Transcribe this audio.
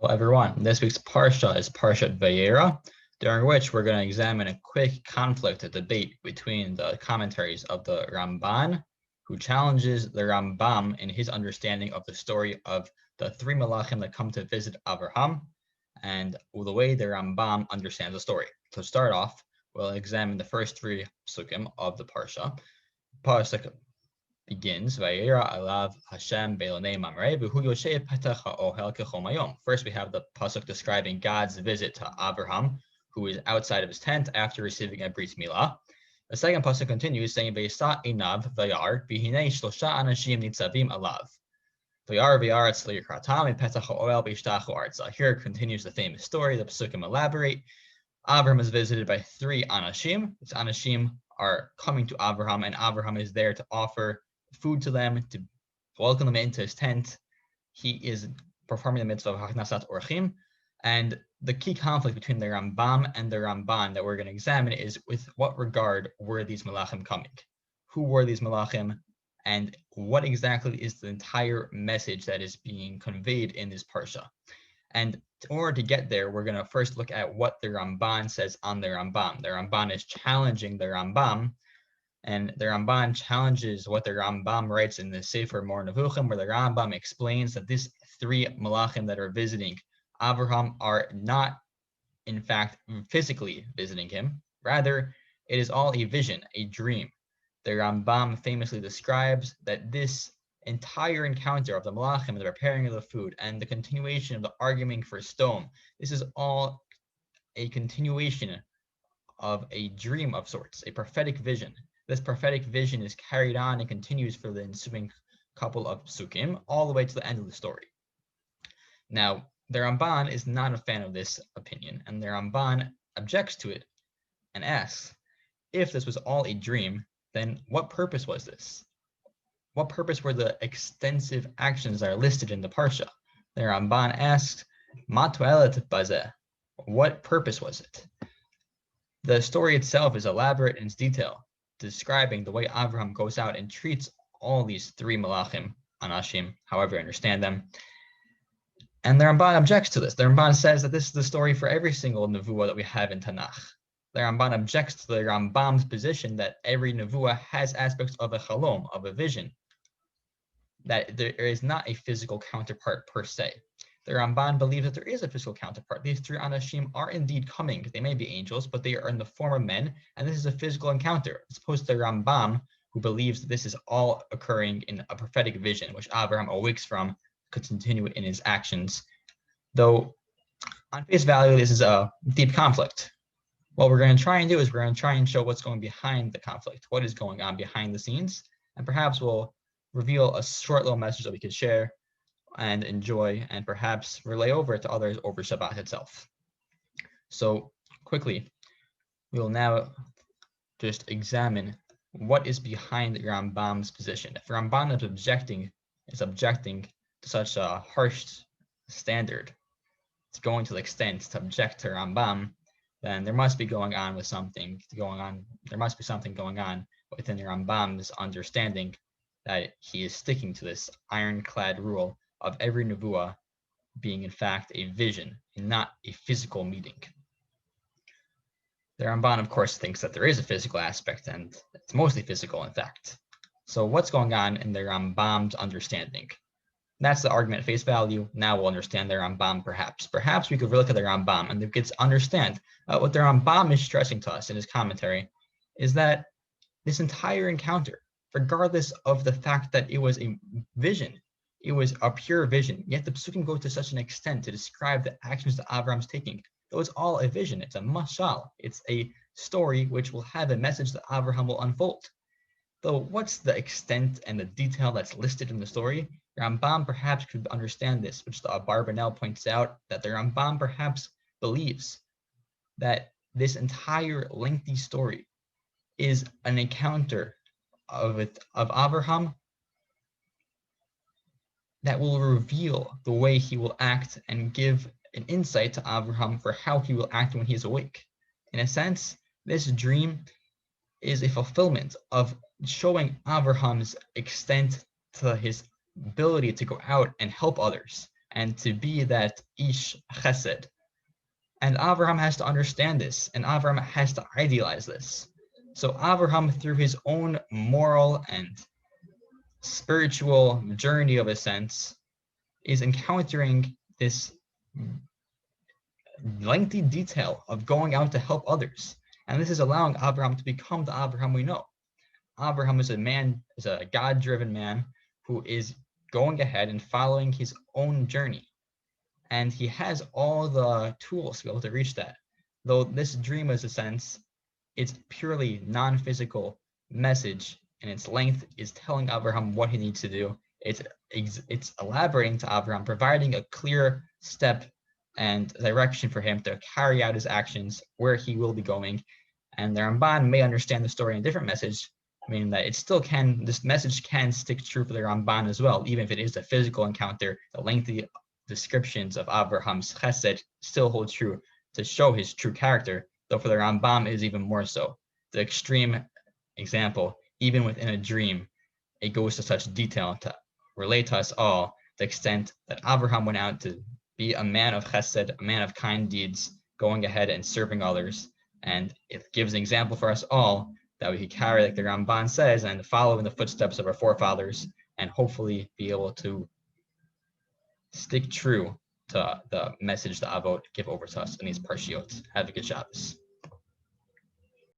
Hello everyone, this week's Parsha is Parshat Vayera, during which we're going to examine a quick conflict, a debate between the commentaries of the Ramban, who challenges the Rambam in his understanding of the story of the three Malachim that come to visit Avraham, and the way the Rambam understands the story. To start off, we'll examine the first three psukim of the Parsha. Pasuk begins, Vayera alav Hashem be'lonei mamrei v'hu yoshev petach ha'ohel kechol mayom. First, we have the pasuk describing God's visit to Abraham, who is outside of his tent after receiving a brit milah. The second pasuk continues, saying, V'yisa einav vayar v'hinei shlosha anashim nitzavim alav. Vayar v'yaretz li'yikratam petach ha'ohel v'yishtachu arza. Here continues the famous story. The pasukim elaborate. Abraham is visited by three anashim. These anashim are coming to Abraham, and Abraham is there to offer food to them, to welcome them into his tent. He is performing the mitzvah of Hachnasat Orchim, and the key conflict between the Rambam and the Ramban that we're going to examine is with what regard were these Malachim coming? Who were these Malachim, and what exactly is the entire message that is being conveyed in this Parsha? And in order to get there, we're going to first look at what the Ramban says on the Rambam. The Ramban is challenging the Rambam, and the Ramban challenges what the Rambam writes in the Sefer Mor Nevuchim, where the Rambam explains that these three Malachim that are visiting Avraham are not, in fact, physically visiting him. Rather, it is all a vision, a dream. The Rambam famously describes that this entire encounter of the Malachim and the preparing of the food and the continuation of the arguing for stone, this is all a continuation of a dream of sorts, a prophetic vision. This prophetic vision is carried on and continues for the ensuing couple of psukim, all the way to the end of the story. Now, the Ramban is not a fan of this opinion, and the Ramban objects to it and asks, if this was all a dream, then what purpose was this? What purpose were the extensive actions that are listed in the Parsha? The Ramban asks, Ma to'elet bazeh? What purpose was it? The story itself is elaborate in its detail, describing the way Avraham goes out and treats all these three Malachim, Anashim, however you understand them. And the Ramban objects to this. The Ramban says that this is the story for every single nevuah that we have in Tanakh. The Ramban objects to the Rambam's position that every nevuah has aspects of a chalom, of a vision, that there is not a physical counterpart per se. The Ramban believes that there is a physical counterpart. These three Anashim are indeed coming. They may be angels, but they are in the form of men, and this is a physical encounter, as opposed to the Rambam, who believes that this is all occurring in a prophetic vision, which Abraham awakes from, could continue in his actions. Though, on face value, this is a deep conflict. What we're going to try and do is we're going to try and show what's going behind the conflict, what is going on behind the scenes, and perhaps we'll reveal a short little message that we could share and enjoy, and perhaps relay over to others over Shabbat itself. So quickly, we will now just examine what is behind the Rambam's position. If Ramban is objecting to such a harsh standard, it's going to the extent to object to Rambam, then there must be something going on within the Rambam's understanding that he is sticking to this ironclad rule of every nevuah being in fact a vision and not a physical meeting. The Ramban, of course, thinks that there is a physical aspect, and it's mostly physical, in fact. So what's going on in the Rambam's understanding? That's the argument at face value. Now we'll understand the Rambam, perhaps. Perhaps we could look at the Rambam and we could understand what the Rambam is stressing to us in his commentary is that this entire encounter, regardless of the fact that it was a vision, it was a pure vision, yet the psukim go to such an extent to describe the actions that Avram's taking. Though it's all a vision, it's a mashal, it's a story which will have a message that Avraham will unfold. Though what's the extent and the detail that's listed in the story? Rambam perhaps could understand this, which the Abarbanel points out, that the Rambam perhaps believes that this entire lengthy story is an encounter of Avraham that will reveal the way he will act and give an insight to Avraham for how he will act when he is awake. In a sense, this dream is a fulfillment of showing Avraham's extent to his ability to go out and help others and to be that ish chesed. And Abraham has to understand this, and Abraham has to idealize this. So Abraham, through his own moral and spiritual journey of a sense, is encountering this lengthy detail of going out to help others. And this is allowing Abraham to become the Abraham we know. Abraham is a God-driven man who is going ahead and following his own journey. And he has all the tools to be able to reach that. Though this dream, is a sense, it's purely non-physical message, and its length is telling Abraham what he needs to do. It's elaborating to Abraham, providing a clear step and direction for him to carry out his actions, where he will be going. And the Ramban may understand the story in a different message, meaning that this message can stick true for the Ramban as well, even if it is a physical encounter. The lengthy descriptions of Abraham's chesed still hold true to show his true character, though for the Rambam it is even more so. The extreme example, even within a dream, it goes to such detail to relate to us all the extent that Abraham went out to be a man of chesed, a man of kind deeds, going ahead and serving others. And it gives an example for us all that we could carry, like the Ramban says, and follow in the footsteps of our forefathers, and hopefully be able to stick true to the message that Avot give over to us in these parshiot. Have a good Shabbos.